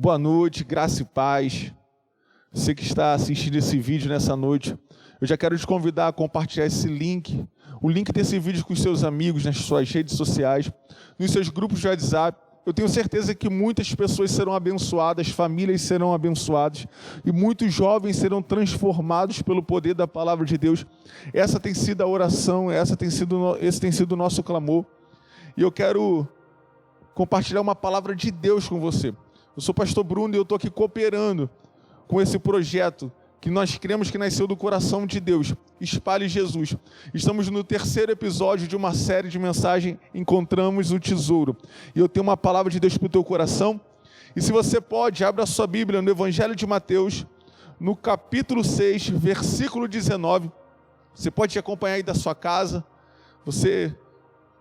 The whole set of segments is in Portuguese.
boa noite, graça e paz. Você que está assistindo esse vídeo nessa noite, eu já quero te convidar a compartilhar esse link, o link desse vídeo com os seus amigos, nas suas redes sociais, nos seus grupos de WhatsApp. Eu tenho certeza que muitas pessoas serão abençoadas, famílias serão abençoadas e muitos jovens serão transformados pelo poder da palavra de Deus. Essa tem sido a oração, esse tem sido o nosso clamor. E eu quero compartilhar uma palavra de Deus com você. Eu sou o pastor Bruno e eu estou aqui cooperando com esse projeto que nós cremos que nasceu do coração de Deus. Espalhe Jesus. Estamos no 3º episódio de uma série de mensagens, Encontramos o Tesouro. E eu tenho uma palavra de Deus para o teu coração. E se você pode, abra a sua Bíblia no Evangelho de Mateus, no capítulo 6, versículo 19. Você pode acompanhar aí da sua casa. Você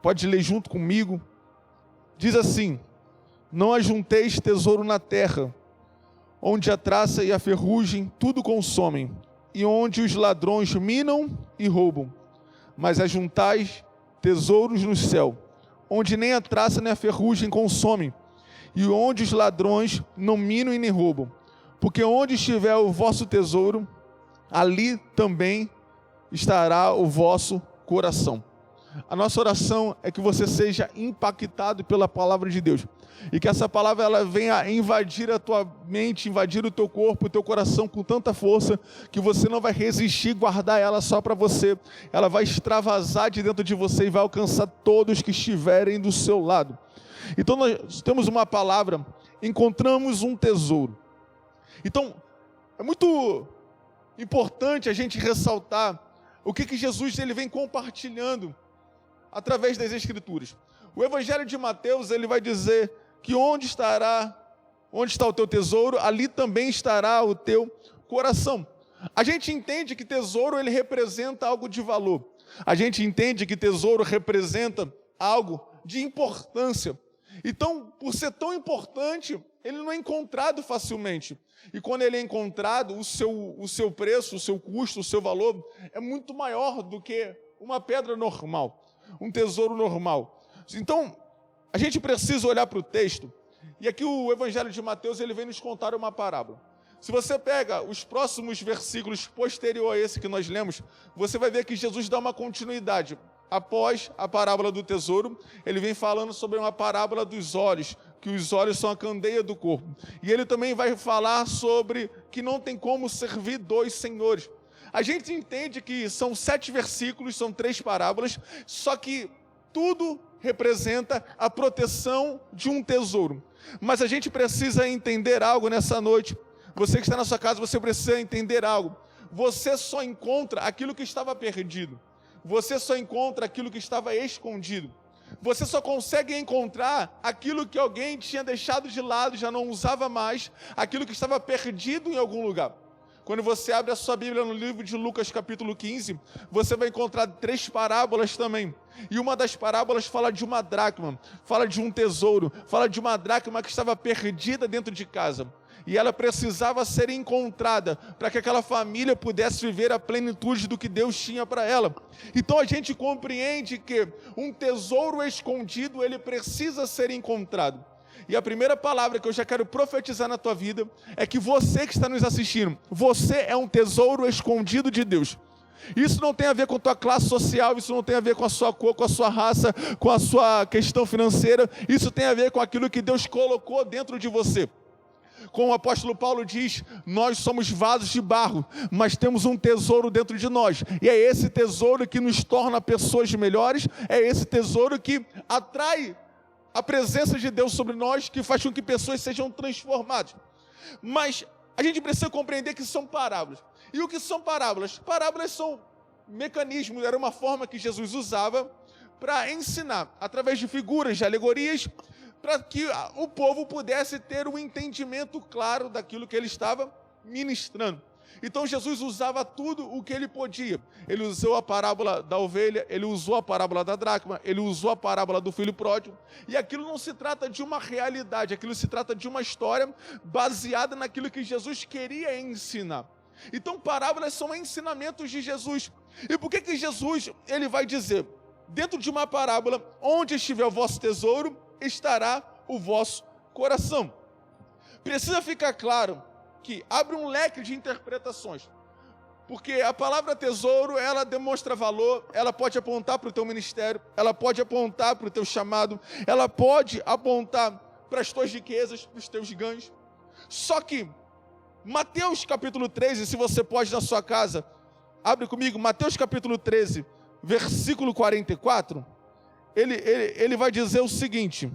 pode ler junto comigo. Diz assim: não ajunteis tesouro na terra, onde a traça e a ferrugem tudo consomem, e onde os ladrões minam e roubam. Mas ajuntais tesouros no céu, onde nem a traça nem a ferrugem consomem, e onde os ladrões não minam e nem roubam. Porque onde estiver o vosso tesouro, ali também estará o vosso coração. A nossa oração é que você seja impactado pela palavra de Deus. E que essa palavra ela venha invadir a tua mente, invadir o teu corpo, o teu coração com tanta força que você não vai resistir guardar ela só para você. Ela vai extravasar de dentro de você e vai alcançar todos que estiverem do seu lado. Então nós temos uma palavra, encontramos um tesouro. Então é muito importante a gente ressaltar o que Jesus ele vem compartilhando através das Escrituras. O Evangelho de Mateus, ele vai dizer que onde está o teu tesouro, ali também estará o teu coração. A gente entende que tesouro, ele representa algo de valor. A gente entende que tesouro representa algo de importância. Então, por ser tão importante, ele não é encontrado facilmente. E quando ele é encontrado, o seu preço, o seu custo, o seu valor é muito maior do que uma pedra normal, um tesouro normal. Então, a gente precisa olhar para o texto, e aqui o Evangelho de Mateus, ele vem nos contar uma parábola. Se você pega os próximos versículos posterior a esse que nós lemos, você vai ver que Jesus dá uma continuidade. Após a parábola do tesouro, ele vem falando sobre uma parábola dos olhos, que os olhos são a candeia do corpo. E ele também vai falar sobre que não tem como servir 2 senhores. A gente entende que são 7 versículos, são 3 parábolas, só que tudo representa a proteção de um tesouro. Mas a gente precisa entender algo nessa noite. Você que está na sua casa, você precisa entender algo. Você só encontra aquilo que estava perdido. Você só encontra aquilo que estava escondido. Você só consegue encontrar aquilo que alguém tinha deixado de lado, já não usava mais, aquilo que estava perdido em algum lugar. Quando você abre a sua Bíblia no livro de Lucas capítulo 15, você vai encontrar 3 parábolas também. E uma das parábolas fala de uma dracma, fala de um tesouro, fala de uma dracma que estava perdida dentro de casa. E ela precisava ser encontrada para que aquela família pudesse viver a plenitude do que Deus tinha para ela. Então a gente compreende que um tesouro escondido, ele precisa ser encontrado. E a primeira palavra que eu já quero profetizar na tua vida é que você que está nos assistindo, você é um tesouro escondido de Deus. Isso não tem a ver com a tua classe social, isso não tem a ver com a sua cor, com a sua raça, com a sua questão financeira. Isso tem a ver com aquilo que Deus colocou dentro de você. Como o apóstolo Paulo diz, nós somos vasos de barro, mas temos um tesouro dentro de nós. E é esse tesouro que nos torna pessoas melhores, é esse tesouro que atrai a presença de Deus sobre nós, que faz com que pessoas sejam transformadas. Mas a gente precisa compreender que são parábolas. E o que são parábolas? Parábolas são mecanismos, era uma forma que Jesus usava para ensinar, através de figuras, de alegorias, para que o povo pudesse ter um entendimento claro daquilo que ele estava ministrando. Então Jesus usava tudo o que ele podia. Ele usou a parábola da ovelha, ele usou a parábola da dracma, ele usou a parábola do filho pródigo. E aquilo não se trata de uma realidade, aquilo se trata de uma história baseada naquilo que Jesus queria ensinar. Então parábolas são ensinamentos de Jesus. E por que Jesus ele vai dizer, dentro de uma parábola, onde estiver o vosso tesouro, estará o vosso coração. precisa ficar claro que abre um leque de interpretações. Porque a palavra tesouro, ela demonstra valor, ela pode apontar para o teu ministério, ela pode apontar para o teu chamado, ela pode apontar para as tuas riquezas, para os teus ganhos. Só que Mateus capítulo 13, se você pode na sua casa, abre comigo, Mateus capítulo 13, versículo 44, ele vai dizer o seguinte,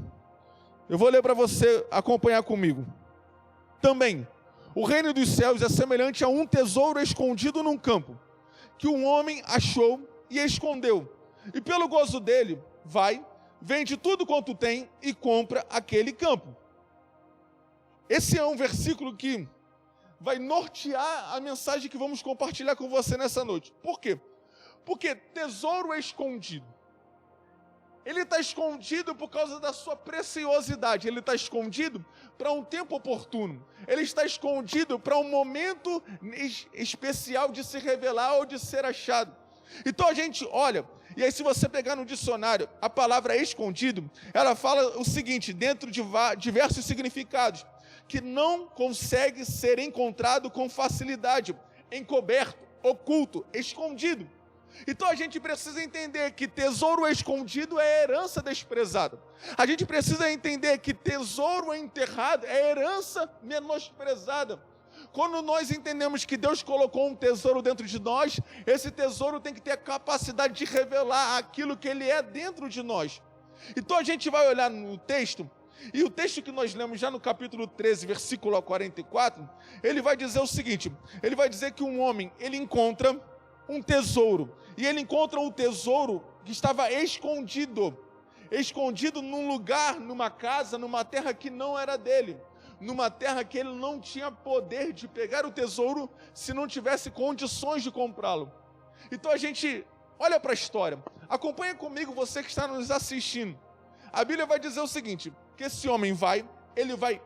eu vou ler para você acompanhar comigo. Também, o reino dos céus é semelhante a um tesouro escondido num campo, que um homem achou e escondeu. E pelo gozo dele, vai, vende tudo quanto tem e compra aquele campo. Esse é um versículo que vai nortear a mensagem que vamos compartilhar com você nessa noite. Por quê? Porque tesouro escondido. Ele está escondido por causa da sua preciosidade. Ele está escondido para um tempo oportuno. Ele está escondido para um momento especial de se revelar ou de ser achado. Então a gente olha, e aí se você pegar no dicionário, a palavra escondido, ela fala o seguinte, dentro de diversos significados, que não consegue ser encontrado com facilidade, encoberto, oculto, escondido. Então a gente precisa entender que tesouro escondido é herança desprezada. A gente precisa entender que tesouro enterrado é herança menosprezada. Quando nós entendemos que Deus colocou um tesouro dentro de nós, esse tesouro tem que ter a capacidade de revelar aquilo que ele é dentro de nós. Então a gente vai olhar no texto, e o texto que nós lemos já no capítulo 13, versículo 44, ele vai dizer o seguinte, ele vai dizer que um homem, ele encontra um tesouro, e ele encontra um tesouro que estava escondido num lugar, numa casa, numa terra que não era dele, numa terra que ele não tinha poder de pegar o tesouro se não tivesse condições de comprá-lo. Então a gente olha para a história, acompanha comigo você que está nos assistindo. A Bíblia vai dizer o seguinte, que esse homem ele vai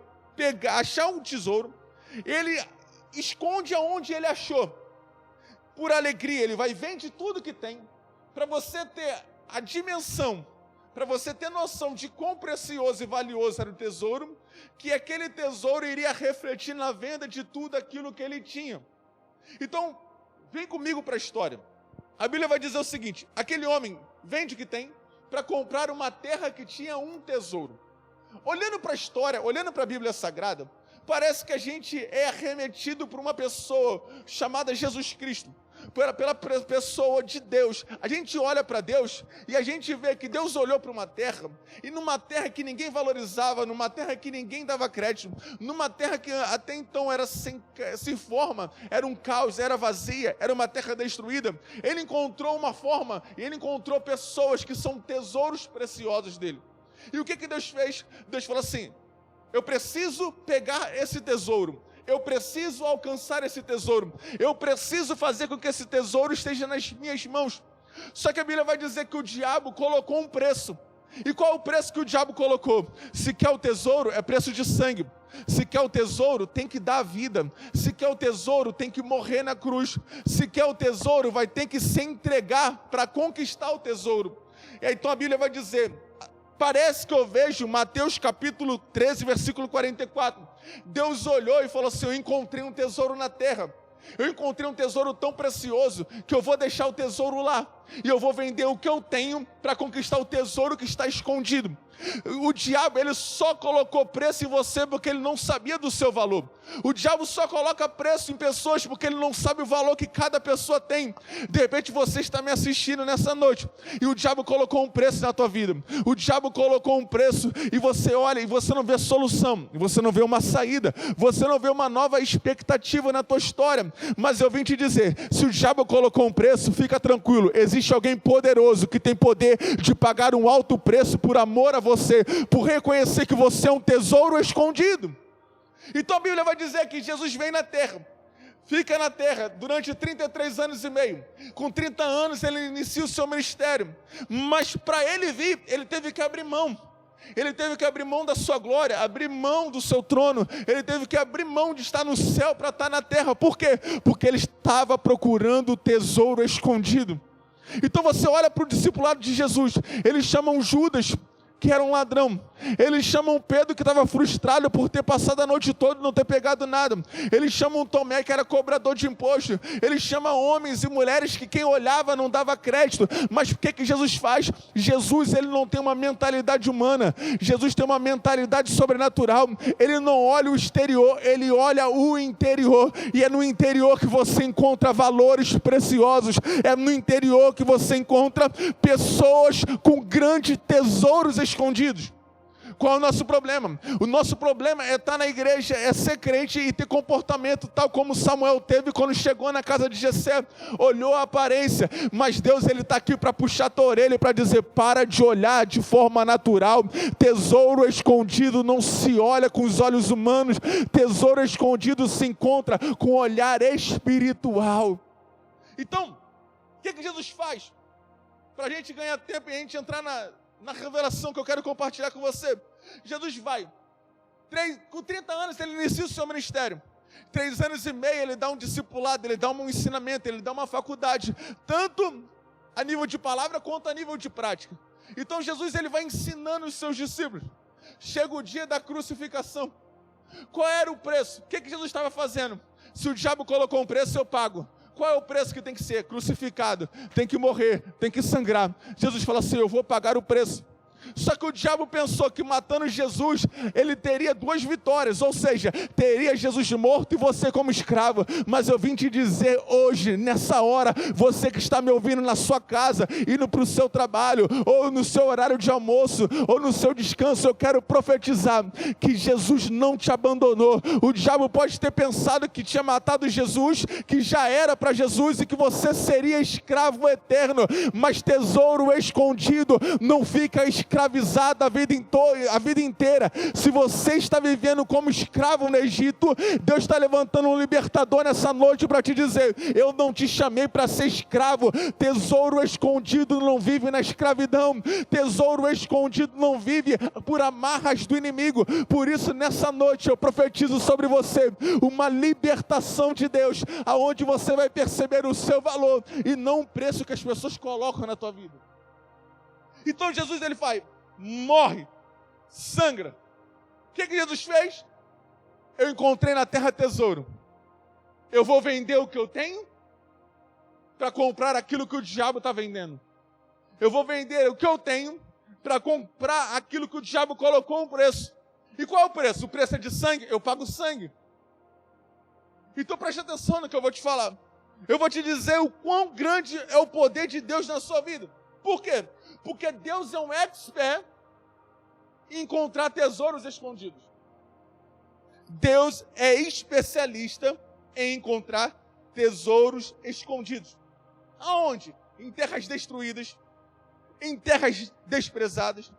achar um tesouro, ele esconde aonde ele achou. Por alegria, ele vai vende tudo que tem, para você ter a dimensão, para você ter noção de quão precioso e valioso era o tesouro, que aquele tesouro iria refletir na venda de tudo aquilo que ele tinha. Então, vem comigo para a história. A Bíblia vai dizer o seguinte, aquele homem vende o que tem, para comprar uma terra que tinha um tesouro. Olhando para a história, olhando para a Bíblia Sagrada, parece que a gente é arremetido por uma pessoa chamada Jesus Cristo, pela pessoa de Deus. A gente olha para Deus e a gente vê que Deus olhou para uma terra, e numa terra que ninguém valorizava, numa terra que ninguém dava crédito, numa terra que até então era sem forma, era um caos, era vazia, era uma terra destruída, ele encontrou uma forma, e ele encontrou pessoas que são tesouros preciosos dele. E o que Deus fez? Deus falou assim, eu preciso pegar esse tesouro, eu preciso alcançar esse tesouro, eu preciso fazer com que esse tesouro esteja nas minhas mãos. Só que a Bíblia vai dizer que o diabo colocou um preço. E qual é o preço que o diabo colocou? Se quer o tesouro, é preço de sangue. Se quer o tesouro, tem que dar a vida. Se quer o tesouro, tem que morrer na cruz. Se quer o tesouro, vai ter que se entregar para conquistar o tesouro. E aí, então a Bíblia vai dizer, parece que eu vejo Mateus capítulo 13, versículo 44. Deus olhou e falou assim, eu encontrei um tesouro na terra. Eu encontrei um tesouro tão precioso que eu vou deixar o tesouro lá. E eu vou vender o que eu tenho para conquistar o tesouro que está escondido. O diabo, ele só colocou preço em você porque ele não sabia do seu valor. O diabo só coloca preço em pessoas porque ele não sabe o valor que cada pessoa tem. De repente você está me assistindo nessa noite e o diabo colocou um preço na tua vida. O diabo colocou um preço e você olha e você não vê solução, você não vê uma saída, você não vê uma nova expectativa na tua história. Mas eu vim te dizer, se o diabo colocou um preço, fica tranquilo, existe alguém poderoso que tem poder de pagar um alto preço por amor a você, por reconhecer que você é um tesouro escondido. Então a Bíblia vai dizer que Jesus vem na terra, fica na terra durante 33 anos e meio, com 30 anos ele inicia o seu ministério, mas para ele vir, ele teve que abrir mão. Ele teve que abrir mão da sua glória, abrir mão do seu trono, ele teve que abrir mão de estar no céu para estar na terra. Por quê? Porque ele estava procurando o tesouro escondido. Então você olha para o discipulado de Jesus, eles chamam Judas, que era um ladrão. Eles chamam Pedro, que estava frustrado por ter passado a noite toda e não ter pegado nada. Eles chamam Tomé, que era cobrador de imposto. Eles chamam homens e mulheres que quem olhava não dava crédito. Mas o que Jesus faz? Jesus, ele não tem uma mentalidade humana. Jesus tem uma mentalidade sobrenatural. Ele não olha o exterior, ele olha o interior. E é no interior que você encontra valores preciosos. É no interior que você encontra pessoas com grandes tesouros escondidos. Qual é o nosso problema? O nosso problema é estar na igreja, é ser crente e ter comportamento tal como Samuel teve quando chegou na casa de Jessé, olhou a aparência, mas Deus, ele está aqui para puxar a tua orelha e para dizer: para de olhar de forma natural. Tesouro escondido não se olha com os olhos humanos, tesouro escondido se encontra com o olhar espiritual. Então, o que Jesus faz? Para a gente ganhar tempo e a gente entrar na revelação que eu quero compartilhar com você. Jesus vai, com 30 anos ele inicia o seu ministério, 3 anos e meio ele dá um discipulado, ele dá um ensinamento, ele dá uma faculdade, tanto a nível de palavra quanto a nível de prática. Então Jesus, ele vai ensinando os seus discípulos. Chega o dia da crucificação. Qual era o preço? O que Jesus estava fazendo? Se o diabo colocou um preço, eu pago. Qual é o preço que tem que ser? Crucificado, tem que morrer, tem que sangrar. Jesus fala assim: eu vou pagar o preço. Só que o diabo pensou que matando Jesus, ele teria 2 vitórias, ou seja, teria Jesus morto e você como escravo. Mas eu vim te dizer hoje, nessa hora, você que está me ouvindo na sua casa, indo para o seu trabalho, ou no seu horário de almoço, ou no seu descanso, eu quero profetizar que Jesus não te abandonou. O diabo pode ter pensado que tinha matado Jesus, que já era para Jesus e que você seria escravo eterno, mas tesouro escondido não fica escravizado a vida inteira. Se você está vivendo como escravo no Egito, Deus está levantando um libertador nessa noite para te dizer: eu não te chamei para ser escravo. Tesouro escondido não vive na escravidão. Tesouro escondido não vive por amarras do inimigo. Por isso, nessa noite eu profetizo sobre você uma libertação de Deus, aonde você vai perceber o seu valor e não o preço que as pessoas colocam na tua vida. Então Jesus, ele faz, morre, sangra. O que Jesus fez? Eu encontrei na terra tesouro. Eu vou vender o que eu tenho para comprar aquilo que o diabo está vendendo. Eu vou vender o que eu tenho para comprar aquilo que o diabo colocou um preço. E qual é o preço? O preço é de sangue? Eu pago sangue. Então preste atenção no que eu vou te falar. Eu vou te dizer o quão grande é o poder de Deus na sua vida. Por quê? Porque Deus é um expert em encontrar tesouros escondidos. Deus é especialista em encontrar tesouros escondidos. Aonde? Em terras destruídas, em terras desprezadas,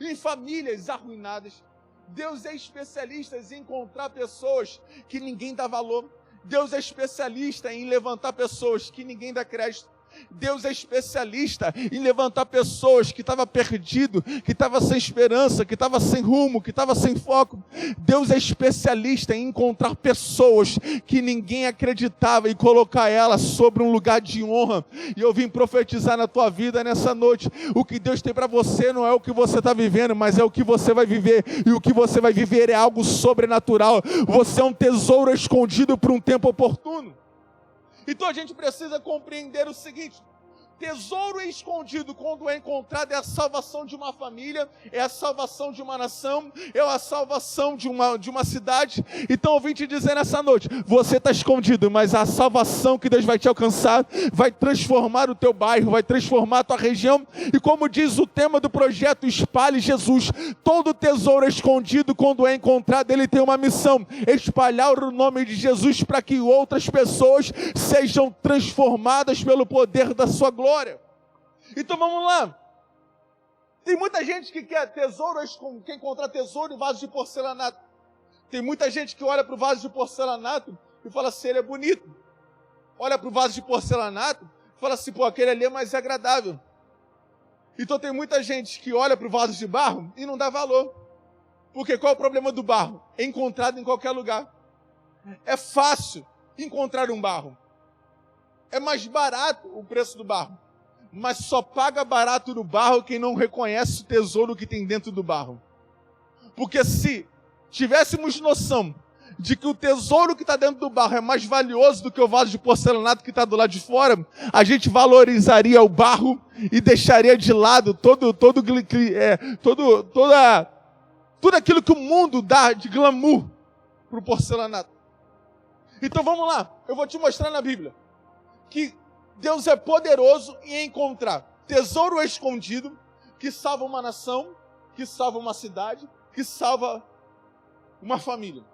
em famílias arruinadas. Deus é especialista em encontrar pessoas que ninguém dá valor. Deus é especialista em levantar pessoas que ninguém dá crédito. Deus é especialista em levantar pessoas que estavam perdidas, que estavam sem esperança, que estavam sem rumo, que estavam sem foco. Deus é especialista em encontrar pessoas que ninguém acreditava e colocar elas sobre um lugar de honra. E eu vim profetizar na tua vida nessa noite. O que Deus tem para você não é o que você está vivendo, mas é o que você vai viver. E o que você vai viver é algo sobrenatural. Você é um tesouro escondido por um tempo oportuno. Então a gente precisa compreender o seguinte: tesouro escondido, quando é encontrado, é a salvação de uma família, é a salvação de uma nação, é a salvação de uma cidade. Então eu vim te dizer nessa noite, você está escondido, mas a salvação que Deus vai te alcançar, vai transformar o teu bairro, vai transformar a tua região. E como diz o tema do projeto Espalhe Jesus, todo tesouro escondido, quando é encontrado, ele tem uma missão: espalhar o nome de Jesus para que outras pessoas sejam transformadas pelo poder da sua glória. Então vamos lá. Tem muita gente que quer quer encontrar tesouro em vaso de porcelanato. Tem muita gente que olha para o vaso de porcelanato e fala assim: ele é bonito. Olha para o vaso de porcelanato e fala assim: pô, aquele ali é mais agradável. Então tem muita gente que olha para o vaso de barro e não dá valor. Porque qual é o problema do barro? É encontrado em qualquer lugar. É fácil encontrar um barro. É mais barato o preço do barro. mas só paga barato no barro quem não reconhece o tesouro que tem dentro do barro. Porque se tivéssemos noção de que o tesouro que está dentro do barro é mais valioso do que o vaso de porcelanato que está do lado de fora, a gente valorizaria o barro e deixaria de lado tudo aquilo que o mundo dá de glamour para o porcelanato. Então vamos lá, eu vou te mostrar na Bíblia que Deus é poderoso em encontrar tesouro escondido que salva uma nação, que salva uma cidade, que salva uma família.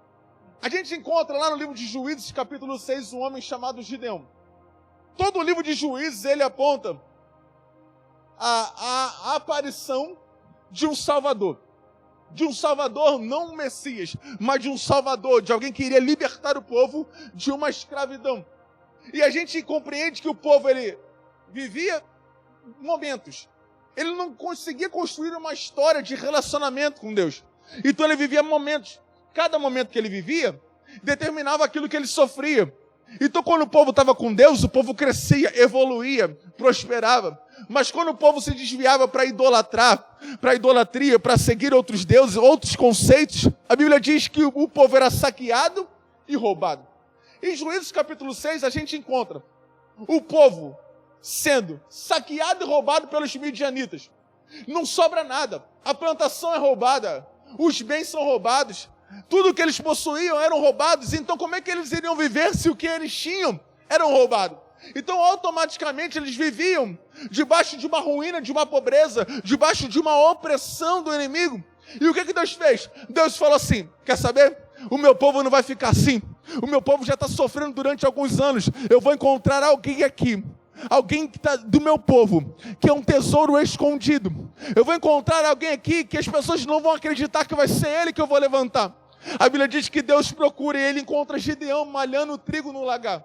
A gente encontra lá no livro de Juízes, capítulo 6, um homem chamado Gideão. Todo o livro de Juízes, ele aponta a aparição de um Salvador. De um Salvador, não um Messias, mas de um Salvador, de alguém que iria libertar o povo de uma escravidão. E a gente compreende que o povo, ele vivia momentos. Ele não conseguia construir uma história de relacionamento com Deus. Então ele vivia momentos. Cada momento que ele vivia, determinava aquilo que ele sofria. Então quando o povo estava com Deus, o povo crescia, evoluía, prosperava. Mas quando o povo se desviava para idolatria, para seguir outros deuses, outros conceitos, a Bíblia diz que o povo era saqueado e roubado. Em Juízes capítulo 6, a gente encontra o povo sendo saqueado e roubado pelos midianitas. Não sobra nada. A plantação é roubada, os bens são roubados, tudo que eles possuíam eram roubados. Então como é que eles iriam viver se o que eles tinham eram roubados? Então automaticamente eles viviam debaixo de uma ruína, de uma pobreza, debaixo de uma opressão do inimigo. E o que Deus fez? Deus falou assim: quer saber? O meu povo não vai ficar assim. O meu povo já está sofrendo durante alguns anos. Eu vou encontrar alguém aqui, alguém que está do meu povo, que é um tesouro escondido. Eu vou encontrar alguém aqui que as pessoas não vão acreditar que vai ser ele que eu vou levantar. A Bíblia diz que Deus procura e ele encontra Gideão malhando trigo no lagar.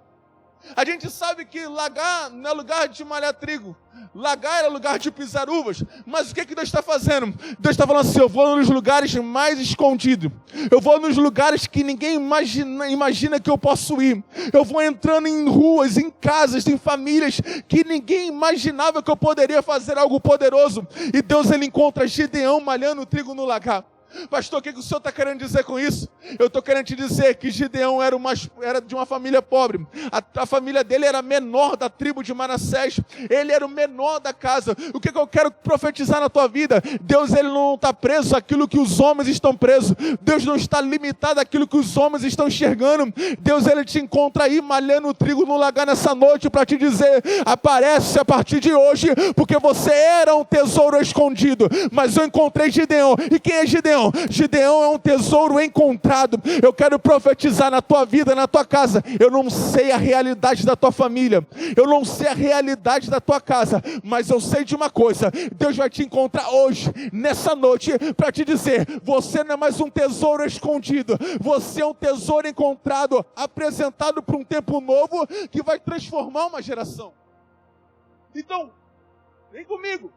A gente sabe que lagar não é lugar de malhar trigo. Lagar é lugar de pisar uvas. Mas o que Deus está fazendo? Deus está falando assim: eu vou nos lugares mais escondidos. Eu vou nos lugares que ninguém imagina que eu posso ir. Eu vou entrando em ruas, em casas, em famílias que ninguém imaginava que eu poderia fazer algo poderoso. E Deus, ele encontra Gideão malhando trigo no lagar. Pastor, o que o senhor está querendo dizer com isso? Eu estou querendo te dizer que Gideão era de uma família pobre. A família dele era menor da tribo de Manassés. Ele era o menor da casa. O que eu quero profetizar na tua vida? Deus, ele não está preso àquilo que os homens estão presos. Deus não está limitado àquilo que os homens estão enxergando. Deus, ele te encontra aí malhando o trigo no lagar nessa noite para te dizer: aparece a partir de hoje, porque você era um tesouro escondido, mas eu encontrei Gideão. E quem é Gideão? Gideão é um tesouro encontrado. Eu quero profetizar na tua vida, na tua casa. Eu não sei a realidade da tua família, eu não sei a realidade da tua casa, mas eu sei de uma coisa: Deus vai te encontrar hoje, nessa noite, para te dizer: você não é mais um tesouro escondido, você é um tesouro encontrado, apresentado para um tempo novo que vai transformar uma geração. Então, vem comigo.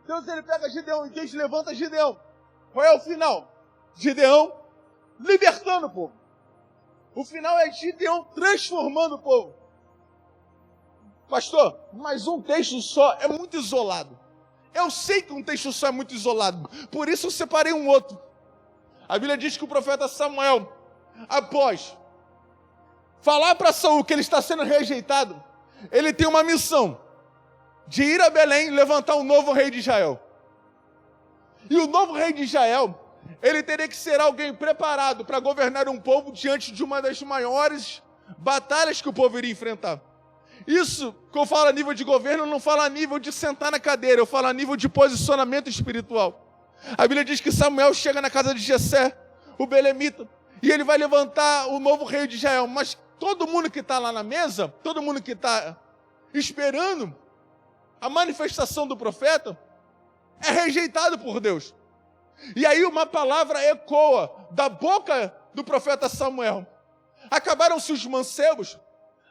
Deus, ele pega Gideão e Deus levanta Gideão. Qual é o final? Gideão libertando o povo. O final é Gideão transformando o povo. Pastor, mas um texto só é muito isolado. Eu sei que um texto só é muito isolado, por isso eu separei um outro. A Bíblia diz que o profeta Samuel, após falar para Saul que ele está sendo rejeitado, ele tem uma missão de ir a Belém e levantar um novo rei de Israel. E o novo rei de Israel, ele teria que ser alguém preparado para governar um povo diante de uma das maiores batalhas que o povo iria enfrentar. Isso que eu falo a nível de governo, não falo a nível de sentar na cadeira, eu falo a nível de posicionamento espiritual. A Bíblia diz que Samuel chega na casa de Jessé, o belemita, e ele vai levantar o novo rei de Israel. Mas todo mundo que está lá na mesa, todo mundo que está esperando a manifestação do profeta, é rejeitado por Deus. E aí uma palavra ecoa da boca do profeta Samuel. Acabaram-se os mancebos,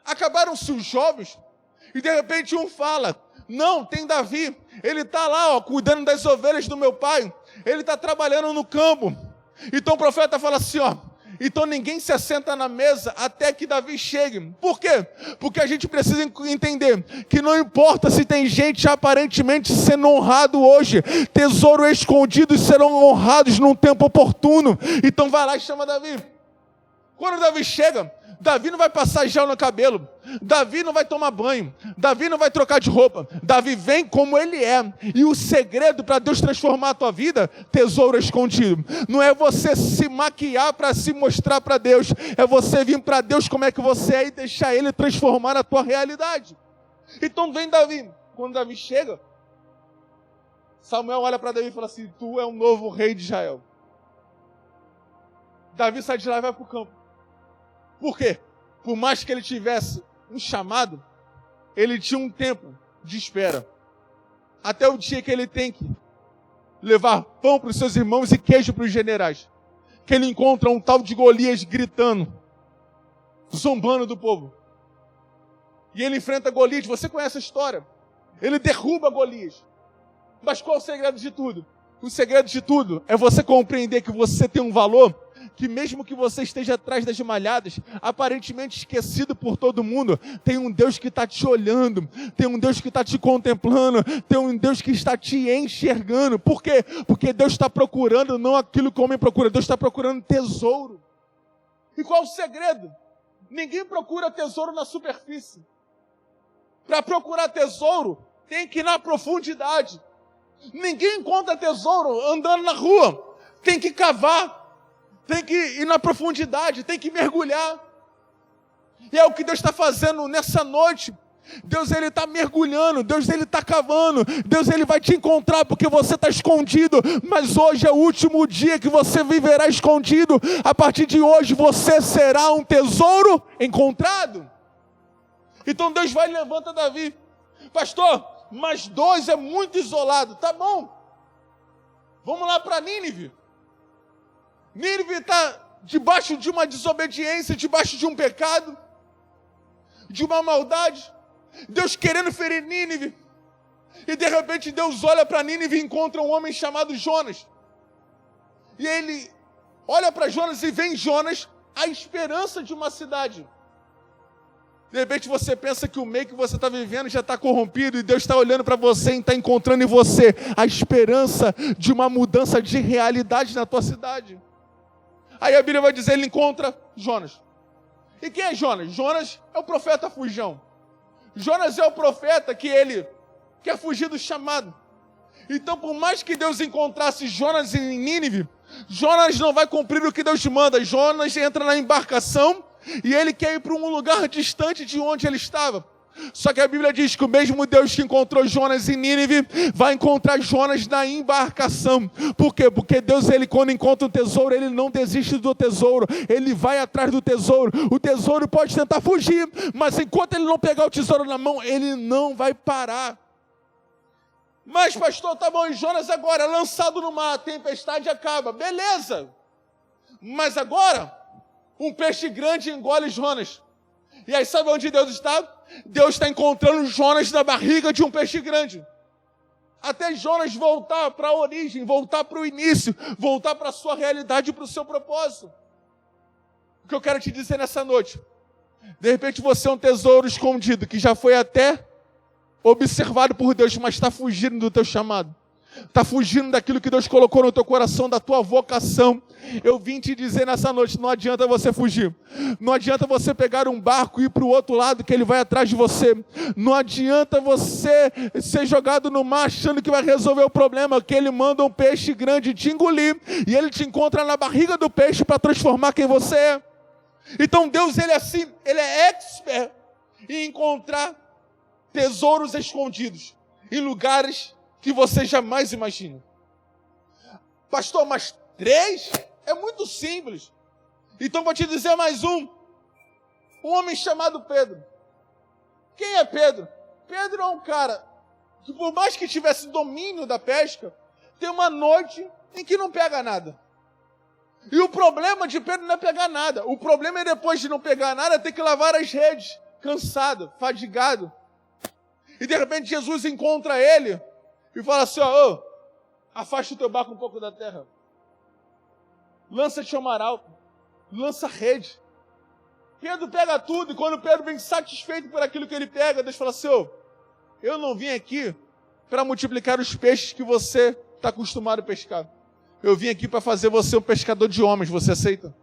acabaram-se os jovens, e de repente um fala: não, tem Davi, ele está lá, cuidando das ovelhas do meu pai, ele está trabalhando no campo. Então o profeta fala assim: Então ninguém se assenta na mesa até que Davi chegue. Por quê? Porque a gente precisa entender que não importa se tem gente aparentemente sendo honrado hoje, tesouros escondidos serão honrados num tempo oportuno. Então vai lá e chama Davi. Quando Davi chega, Davi não vai passar gel no cabelo, Davi não vai tomar banho, Davi não vai trocar de roupa, Davi vem como ele é. E o segredo para Deus transformar a tua vida, tesouro escondido, não é você se maquiar para se mostrar para Deus, é você vir para Deus como é que você é e deixar Ele transformar a tua realidade. Então vem Davi. Quando Davi chega, Samuel olha para Davi e fala assim: tu é um novo rei de Israel. Davi sai de lá e vai para o campo. Por quê? Por mais que ele tivesse um chamado, ele tinha um tempo de espera. Até o dia que ele tem que levar pão para os seus irmãos e queijo para os generais. Que ele encontra um tal de Golias gritando, zombando do povo. E ele enfrenta Golias. Você conhece a história? Ele derruba Golias. Mas qual é o segredo de tudo? O segredo de tudo é você compreender que você tem um valor, que mesmo que você esteja atrás das malhadas, aparentemente esquecido por todo mundo, tem um Deus que está te olhando, tem um Deus que está te contemplando, tem um Deus que está te enxergando. Por quê? Porque Deus está procurando não aquilo que o homem procura, Deus está procurando tesouro. E qual o segredo? Ninguém procura tesouro na superfície. Para procurar tesouro, tem que ir na profundidade. Ninguém encontra tesouro andando na rua. Tem que cavar. Tem que ir na profundidade. Tem que mergulhar. E é o que Deus está fazendo nessa noite. Deus, Ele está mergulhando. Deus, Ele está cavando. Deus, Ele vai te encontrar porque você está escondido. Mas hoje é o último dia que você viverá escondido. A partir de hoje você será um tesouro encontrado. Então Deus vai e levanta Davi. Pastor, mas 2 é muito isolado. Tá bom. Vamos lá para Nínive. Nínive está debaixo de uma desobediência, debaixo de um pecado, de uma maldade. Deus querendo ferir Nínive. E de repente Deus olha para Nínive e encontra um homem chamado Jonas. E ele olha para Jonas e vê em Jonas a esperança de uma cidade. De repente você pensa que o meio que você está vivendo já está corrompido e Deus está olhando para você e está encontrando em você a esperança de uma mudança de realidade na tua cidade. Aí a Bíblia vai dizer, ele encontra Jonas. E quem é Jonas? Jonas é o profeta fujão. Jonas é o profeta que ele quer fugir do chamado. Então, por mais que Deus encontrasse Jonas em Nínive, Jonas não vai cumprir o que Deus manda. Jonas entra na embarcação e ele quer ir para um lugar distante de onde ele estava. Só que a Bíblia diz que o mesmo Deus que encontrou Jonas em Nínive vai encontrar Jonas na embarcação. Por quê? Porque Deus, Ele quando encontra um tesouro, Ele não desiste do tesouro. Ele vai atrás do tesouro. O tesouro pode tentar fugir, mas enquanto ele não pegar o tesouro na mão, ele não vai parar. Mas pastor, tá bom, e Jonas agora lançado no mar, a tempestade acaba. Beleza. Mas agora um peixe grande engole Jonas. E aí sabe onde Deus está? Deus está encontrando Jonas na barriga de um peixe grande. Até Jonas voltar para a origem, voltar para o início, voltar para a sua realidade e para o seu propósito. O que eu quero te dizer nessa noite, de repente você é um tesouro escondido, que já foi até observado por Deus, mas está fugindo do teu chamado. Está fugindo daquilo que Deus colocou no teu coração, da tua vocação. Eu vim te dizer nessa noite, não adianta você fugir. Não adianta você pegar um barco e ir para o outro lado, que ele vai atrás de você. Não adianta você ser jogado no mar achando que vai resolver o problema, que ele manda um peixe grande te engolir, e ele te encontra na barriga do peixe para transformar quem você é. Então Deus, ele é assim, ele é expert em encontrar tesouros escondidos em lugares que você jamais imagina. Pastor, mas 3 é muito simples. Então vou te dizer mais um. Um homem chamado Pedro. Quem é Pedro? Pedro é um cara que, por mais que tivesse domínio da pesca, tem uma noite em que não pega nada. E o problema de Pedro não é pegar nada. O problema é, depois de não pegar nada, ter que lavar as redes, cansado, fadigado. E de repente Jesus encontra ele e fala assim, ó, afasta o teu barco um pouco da terra. Lança-te ao mar alto. lança rede. Pedro pega tudo, e quando Pedro vem satisfeito por aquilo que ele pega, Deus fala assim, eu não vim aqui para multiplicar os peixes que você está acostumado a pescar. Eu vim aqui para fazer você um pescador de homens, você aceita?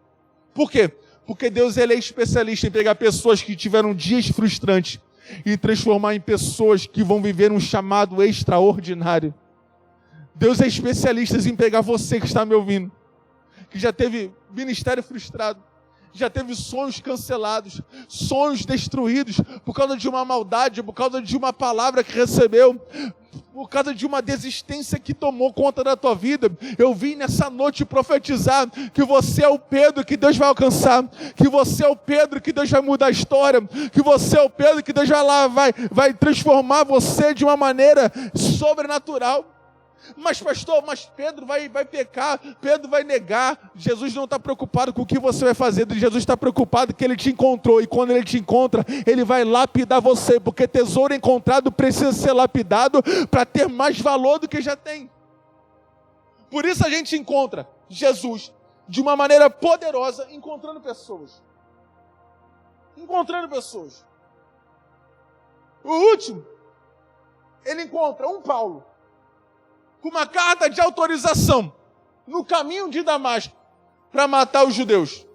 Por quê? Porque Deus ele é especialista em pegar pessoas que tiveram dias frustrantes e transformar em pessoas que vão viver um chamado extraordinário. Deus é especialista em pegar você que está me ouvindo, que já teve ministério frustrado, já teve sonhos cancelados, sonhos destruídos por causa de uma maldade, por causa de uma palavra que recebeu, por causa de uma desistência que tomou conta da tua vida. Eu vim nessa noite profetizar que você é o Pedro que Deus vai alcançar, que você é o Pedro que Deus vai mudar a história, que você é o Pedro que Deus vai transformar você de uma maneira sobrenatural. Mas pastor, Pedro vai pecar, Pedro vai negar. Jesus não está preocupado com o que você vai fazer, Jesus está preocupado que ele te encontrou, e quando ele te encontra, ele vai lapidar você, porque tesouro encontrado precisa ser lapidado para ter mais valor do que já tem. Por isso a gente encontra Jesus de uma maneira poderosa, encontrando pessoas. O último, ele encontra um Paulo com uma carta de autorização no caminho de Damasco para matar os judeus.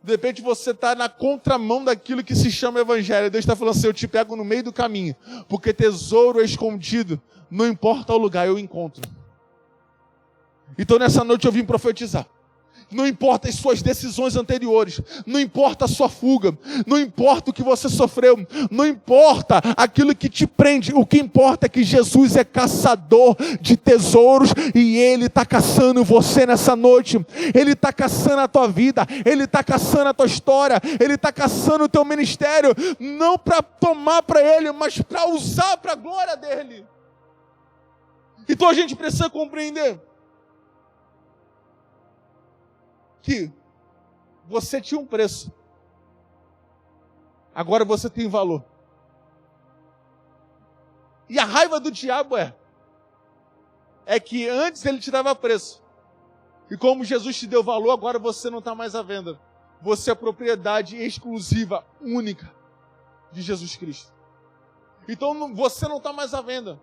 De repente você está na contramão daquilo que se chama evangelho. Deus está falando assim, eu te pego no meio do caminho, porque tesouro é escondido, não importa o lugar, eu encontro. Então nessa noite eu vim profetizar. Não importa as suas decisões anteriores, não importa a sua fuga, não importa o que você sofreu, não importa aquilo que te prende, o que importa é que Jesus é caçador de tesouros e Ele está caçando você nessa noite. Ele está caçando a tua vida, Ele está caçando a tua história, Ele está caçando o teu ministério, não para tomar para Ele, mas para usar para a glória dEle. Então a gente precisa compreender que você tinha um preço, agora você tem valor. E a raiva do diabo é que antes ele te dava preço, e como Jesus te deu valor, agora você não está mais à venda. Você é propriedade exclusiva, única de Jesus Cristo. Então você não está mais à venda,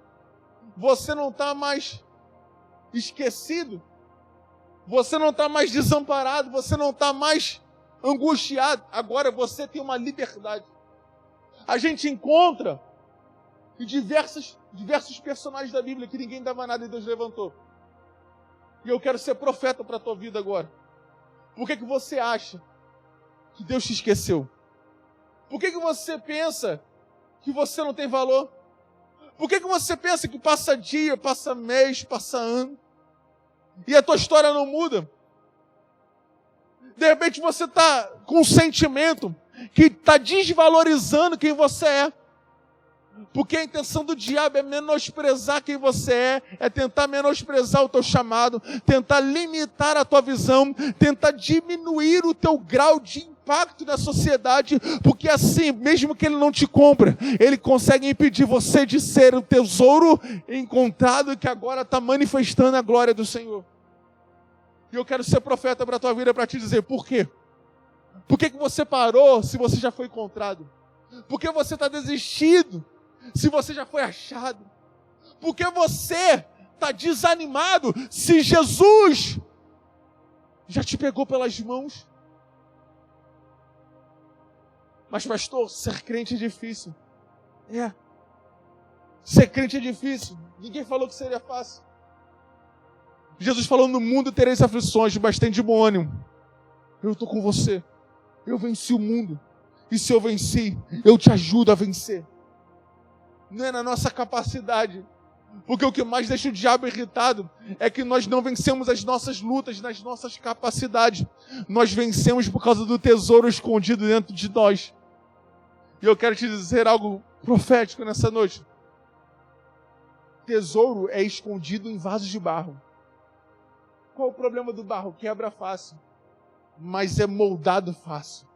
você não está mais esquecido, você não está mais desamparado, você não está mais angustiado. Agora você tem uma liberdade. A gente encontra em diversos personagens da Bíblia que ninguém dava nada e Deus levantou. E eu quero ser profeta para a tua vida agora. Por que você acha que Deus te esqueceu? Por que você pensa que você não tem valor? Por que você pensa que passa dia, passa mês, passa ano e a tua história não muda? De repente você está com um sentimento que está desvalorizando quem você é. Porque a intenção do diabo é menosprezar quem você é tentar menosprezar o teu chamado, tentar limitar a tua visão, tentar diminuir o teu grau de impacto na sociedade, porque assim, mesmo que ele não te compre, ele consegue impedir você de ser o tesouro encontrado que agora está manifestando a glória do Senhor. E eu quero ser profeta para a tua vida para te dizer, por quê? Por que você parou se você já foi encontrado? Por que você está desistido se você já foi achado? Por que você está desanimado se Jesus já te pegou pelas mãos? Mas pastor, ser crente é difícil. Ser crente é difícil. Ninguém falou que seria fácil. Jesus falou, no mundo tereis aflições, mas tem de bom ânimo. Eu estou com você. Eu venci o mundo. E se eu venci, eu te ajudo a vencer. Não é na nossa capacidade. Porque o que mais deixa o diabo irritado é que nós não vencemos as nossas lutas nas nossas capacidades. Nós vencemos por causa do tesouro escondido dentro de nós. E eu quero te dizer algo profético nessa noite. Tesouro é escondido em vasos de barro. Qual o problema do barro? Quebra fácil, mas é moldado fácil.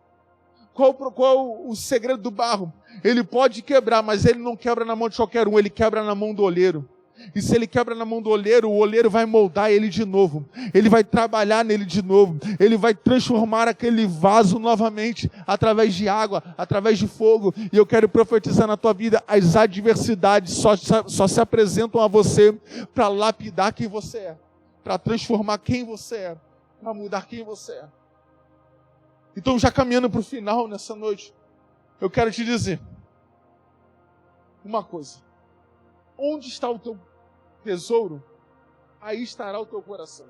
Qual o segredo do barro? Ele pode quebrar, mas ele não quebra na mão de qualquer um, ele quebra na mão do oleiro. E se ele quebra na mão do olheiro, o olheiro vai moldar ele de novo. Ele vai trabalhar nele de novo. Ele vai transformar aquele vaso novamente, através de água, através de fogo. E eu quero profetizar na tua vida, as adversidades só se apresentam a você para lapidar quem você é, para transformar quem você é, para mudar quem você é. Então, já caminhando para o final nessa noite, eu quero te dizer uma coisa. Onde está o teu tesouro, aí estará o teu coração.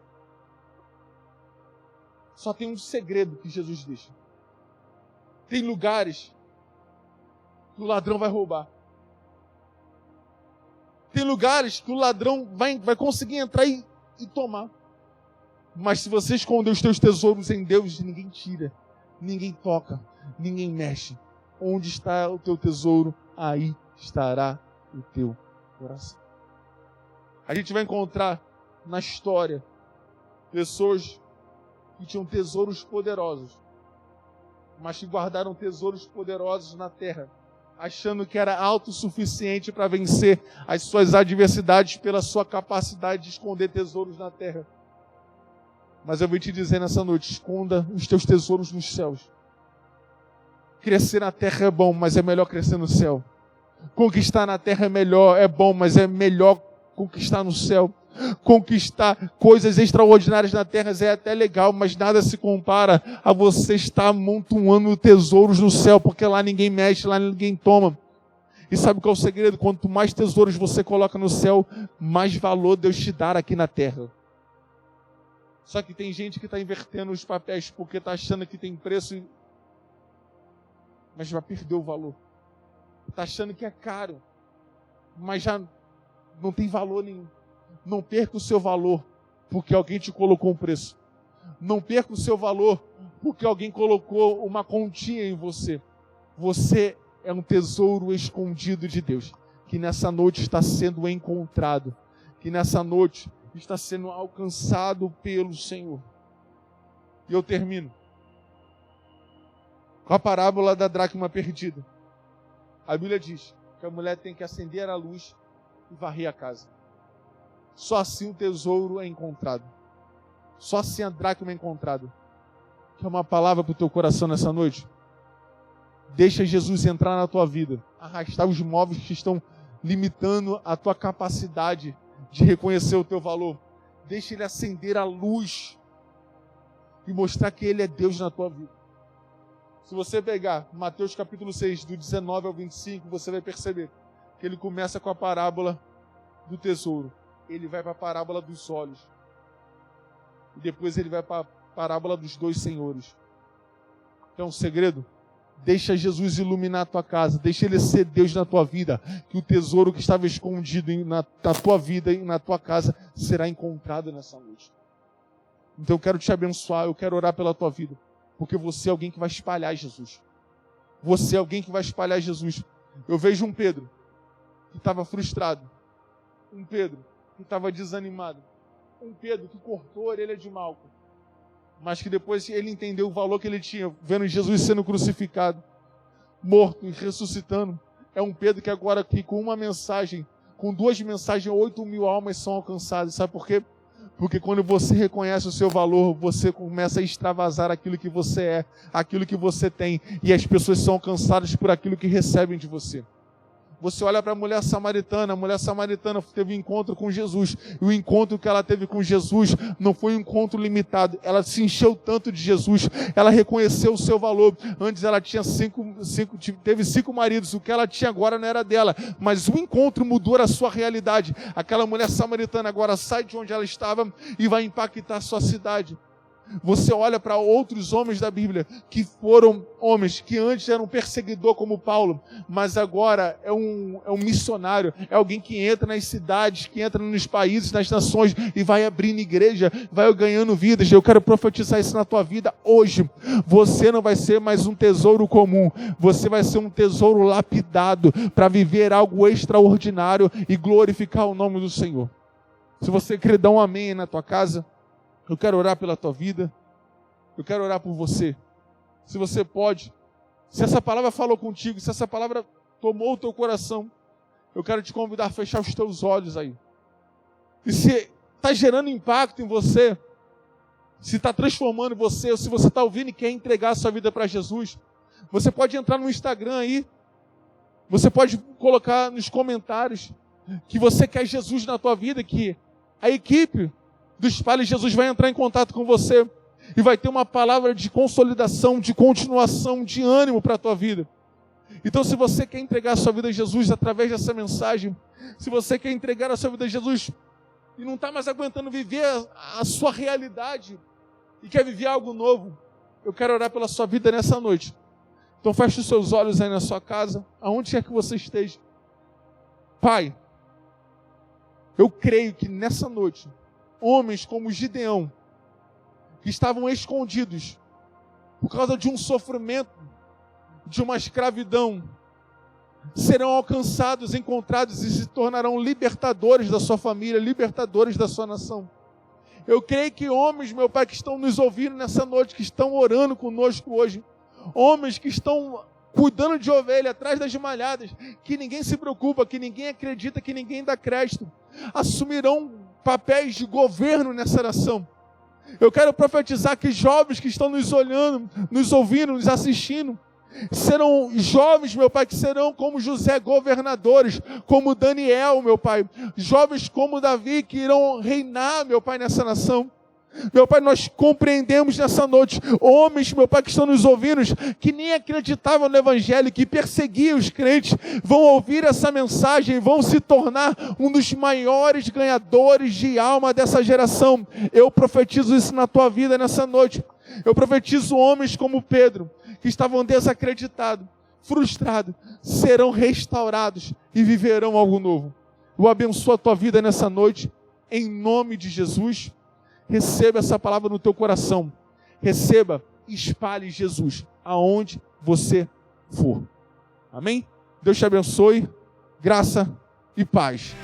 Só tem um segredo que Jesus deixa. Tem lugares que o ladrão vai roubar. Tem lugares que o ladrão vai conseguir entrar e tomar. Mas se você esconder os teus tesouros em Deus, ninguém tira, ninguém toca, ninguém mexe. Onde está o teu tesouro, aí estará o teu coração. A gente vai encontrar na história pessoas que tinham tesouros poderosos, mas que guardaram tesouros poderosos na terra, achando que era autossuficiente para vencer as suas adversidades pela sua capacidade de esconder tesouros na terra. Mas eu vou te dizer nessa noite, esconda os teus tesouros nos céus. Crescer na terra é bom, mas é melhor crescer no céu. Conquistar na terra é bom, mas é melhor conquistar no céu. Conquistar coisas extraordinárias na terra é até legal, mas nada se compara a você estar amontoando tesouros no céu, porque lá ninguém mexe, lá ninguém toma. E sabe qual é o segredo? Quanto mais tesouros você coloca no céu, mais valor Deus te dá aqui na terra. Só que tem gente que está invertendo os papéis porque está achando que tem preço, mas já perdeu o valor. Está achando que é caro, mas já não tem valor nenhum. Não perca o seu valor porque alguém te colocou um preço. Não perca o seu valor porque alguém colocou uma continha em você. Você é um tesouro escondido de Deus, que nessa noite está sendo encontrado, que nessa noite está sendo alcançado pelo Senhor. E eu termino com a parábola da dracma perdida. A Bíblia diz que a mulher tem que acender a luz e varrer a casa. Só assim o tesouro é encontrado. Só assim a dracma é encontrada. Quer uma palavra para o teu coração nessa noite? Deixa Jesus entrar na tua vida, arrastar os móveis que estão limitando a tua capacidade de reconhecer o teu valor. Deixa Ele acender a luz e mostrar que Ele é Deus na tua vida. Se você pegar Mateus capítulo 6, do 19 ao 25, você vai perceber que ele começa com a parábola do tesouro. Ele vai para a parábola dos olhos. E depois ele vai para a parábola dos dois senhores. Então, o segredo: deixa Jesus iluminar a tua casa, deixa Ele ser Deus na tua vida, que o tesouro que estava escondido na tua vida e na tua casa será encontrado nessa noite. Então eu quero te abençoar, eu quero orar pela tua vida, porque você é alguém que vai espalhar Jesus. Você é alguém que vai espalhar Jesus. Eu vejo um Pedro que estava frustrado, um Pedro que estava desanimado, um Pedro que cortou a orelha de Malco, mas que depois ele entendeu o valor que ele tinha, vendo Jesus sendo crucificado, morto e ressuscitando. É um Pedro que agora aqui com uma mensagem, com 2 mensagens, 8.000 almas são alcançadas. Sabe por quê? Porque quando você reconhece o seu valor, você começa a extravasar aquilo que você é, aquilo que você tem, e as pessoas são alcançadas por aquilo que recebem de você. Você olha para a mulher samaritana teve um encontro com Jesus, e o encontro que ela teve com Jesus não foi um encontro limitado, ela se encheu tanto de Jesus, ela reconheceu o seu valor. Antes ela tinha teve 5 maridos, o que ela tinha agora não era dela, mas o encontro mudou a sua realidade. Aquela mulher samaritana agora sai de onde ela estava e vai impactar a sua cidade. Você olha para outros homens da Bíblia, que foram homens que antes eram perseguidor como Paulo, mas agora é um missionário, é alguém que entra nas cidades, que entra nos países, nas nações, e vai abrindo igreja, vai ganhando vidas. Eu quero profetizar isso na tua vida hoje. Você não vai ser mais um tesouro comum, você vai ser um tesouro lapidado, para viver algo extraordinário e glorificar o nome do Senhor. Se você quer dar um amém na tua casa, eu quero orar pela tua vida. Eu quero orar por você. Se você pode, se essa palavra falou contigo, se essa palavra tomou o teu coração, eu quero te convidar a fechar os teus olhos aí. E se está gerando impacto em você, se está transformando você, ou se você está ouvindo e quer entregar a sua vida para Jesus, você pode entrar no Instagram aí, você pode colocar nos comentários que você quer Jesus na tua vida, que a equipe do Espalhe Jesus vai entrar em contato com você e vai ter uma palavra de consolidação, de continuação, de ânimo para a tua vida. Então, se você quer entregar a sua vida a Jesus através dessa mensagem, se você quer entregar a sua vida a Jesus e não está mais aguentando viver a sua realidade e quer viver algo novo, eu quero orar pela sua vida nessa noite. Então feche os seus olhos aí na sua casa, aonde quer que você esteja. Pai, eu creio que nessa noite, homens como Gideão, que estavam escondidos por causa de um sofrimento, de uma escravidão, serão alcançados, encontrados e se tornarão libertadores da sua família, libertadores da sua nação. Eu creio que homens, meu Pai, que estão nos ouvindo nessa noite, que estão orando conosco hoje, homens que estão cuidando de ovelha atrás das malhadas, que ninguém se preocupa, que ninguém acredita, que ninguém dá crédito, assumirão papéis de governo nessa nação. Eu quero profetizar que jovens que estão nos olhando, nos ouvindo, nos assistindo, serão jovens, meu Pai, que serão como José, governadores, como Daniel, meu Pai, jovens como Davi, que irão reinar, meu Pai, nessa nação. Meu Pai, nós compreendemos nessa noite, homens, meu Pai, que estão nos ouvindo, que nem acreditavam no Evangelho, que perseguiam os crentes, vão ouvir essa mensagem, vão se tornar um dos maiores ganhadores de alma dessa geração. Eu profetizo isso na tua vida nessa noite. Eu profetizo homens como Pedro, que estavam desacreditados, frustrados, serão restaurados e viverão algo novo. Eu abençoo a tua vida nessa noite, em nome de Jesus. Receba essa palavra no teu coração. Receba, espalhe Jesus aonde você for. Amém? Deus te abençoe, graça e paz.